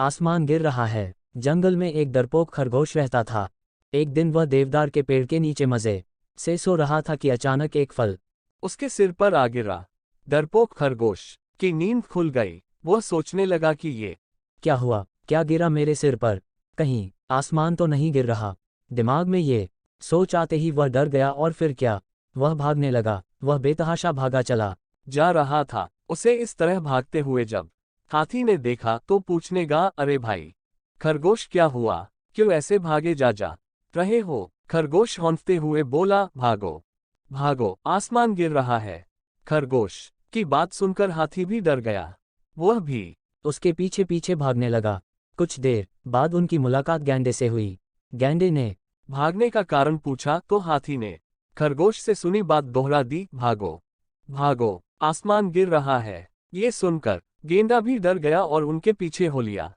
आसमान गिर रहा है। जंगल में एक डरपोक खरगोश रहता था। एक दिन वह देवदार के पेड़ के नीचे मजे से सो रहा था कि अचानक एक फल उसके सिर पर आ गिरा। डरपोक खरगोश की नींद खुल गई। वह सोचने लगा कि ये क्या हुआ, क्या गिरा मेरे सिर पर? कहीं आसमान तो नहीं गिर रहा। दिमाग में ये सोच आते ही वह डर गया और फिर क्या, वह भागने लगा। वह बेतहाशा भागा चला जा रहा था। उसे इस तरह भागते हुए जब हाथी ने देखा तो पूछने लगा, अरे भाई खरगोश, क्या हुआ, क्यों ऐसे भागे जा रहे हो? खरगोश हौंकते हुए बोला, भागो भागो, आसमान गिर रहा है। खरगोश की बात सुनकर हाथी भी डर गया। वह भी उसके पीछे पीछे भागने लगा। कुछ देर बाद उनकी मुलाकात गैंडे से हुई। गैंडे ने भागने का कारण पूछा तो हाथी ने खरगोश से सुनी बात दोहरा दी, भागो भागो, आसमान गिर रहा है। ये सुनकर गेंडा भी डर गया और उनके पीछे हो लिया।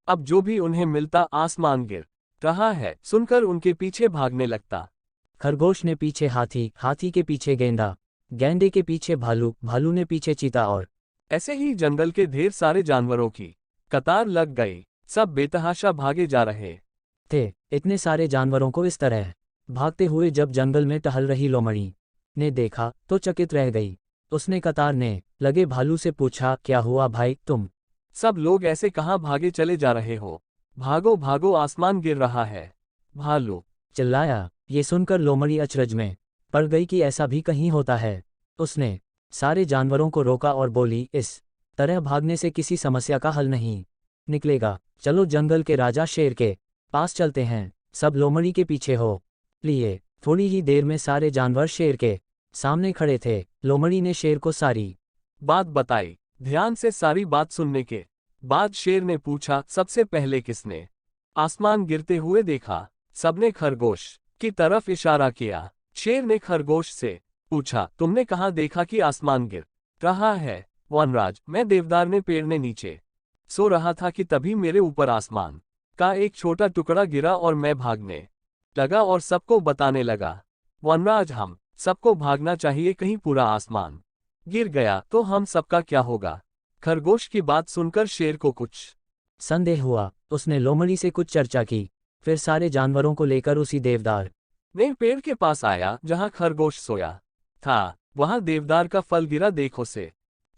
अब जो भी उन्हें मिलता आसमान गिर रहा है सुनकर उनके पीछे भागने लगता। खरगोश ने पीछे हाथी, हाथी के पीछे गेंडा, गैंडे के पीछे भालू, भालू ने पीछे चीता और ऐसे ही जंगल के ढेर सारे जानवरों की कतार लग गई। सब बेतहाशा भागे जा रहे थे। इतने सारे जानवरों को इस तरह भागते हुए जब जंगल में टहल रही लोमड़ी ने देखा तो चकित रह गई। उसने कतार ने लगे भालू से पूछा, क्या हुआ भाई, तुम सब लोग ऐसे कहाँ भागे चले जा रहे हो? भागो भागो, आसमान गिर रहा है, भालू चिल्लाया। ये सुनकर लोमड़ी अचरज में पड़ गई कि ऐसा भी कहीं होता है। उसने सारे जानवरों को रोका और बोली, इस तरह भागने से किसी समस्या का हल नहीं निकलेगा। चलो जंगल के राजा शेर के पास चलते हैं। सब लोमड़ी के पीछे हो लिए। थोड़ी ही देर में सारे जानवर शेर के सामने खड़े थे। लोमड़ी ने शेर को सारी बात बताई। ध्यान से सारी बात सुनने के बाद शेर ने पूछा, सबसे पहले किसने आसमान गिरते हुए देखा? सबने खरगोश की तरफ इशारा किया। शेर ने खरगोश से पूछा, तुमने कहाँ देखा कि आसमान गिर रहा है? वनराज, मैं देवदार ने पेड़ ने नीचे सो रहा था कि तभी मेरे ऊपर आसमान का एक छोटा टुकड़ा गिरा और मैं भागने लगा और सबको बताने लगा। वनराज, हम सबको भागना चाहिए, कहीं पूरा आसमान गिर गया तो हम सबका क्या होगा? खरगोश की बात सुनकर शेर को कुछ संदेह हुआ। उसने लोमड़ी से कुछ चर्चा की, फिर सारे जानवरों को लेकर उसी देवदार ने पेड़ के पास आया जहां खरगोश सोया था। वहां देवदार का फल गिरा। देखो से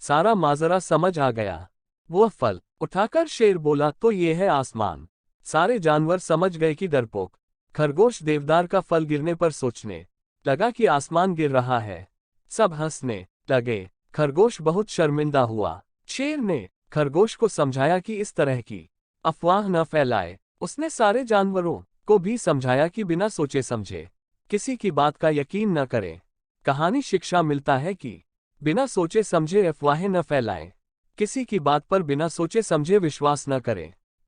सारा माजरा समझ आ गया। वह फल उठाकर शेर बोला, तो ये है आसमान। सारे जानवर समझ गए कि डरपोक खरगोश देवदार का फल गिरने पर सोचने लगा कि आसमान गिर रहा है। सब हंसने लगे। खरगोश बहुत शर्मिंदा हुआ। शेर ने खरगोश को समझाया कि इस तरह की अफवाह न फैलाए। उसने सारे जानवरों को भी समझाया कि बिना सोचे समझे किसी की बात का यकीन न करें। कहानी शिक्षा मिलता है कि बिना सोचे समझे अफवाहें न फैलाएं। किसी की बात पर बिना सोचे समझे विश्वास न करें।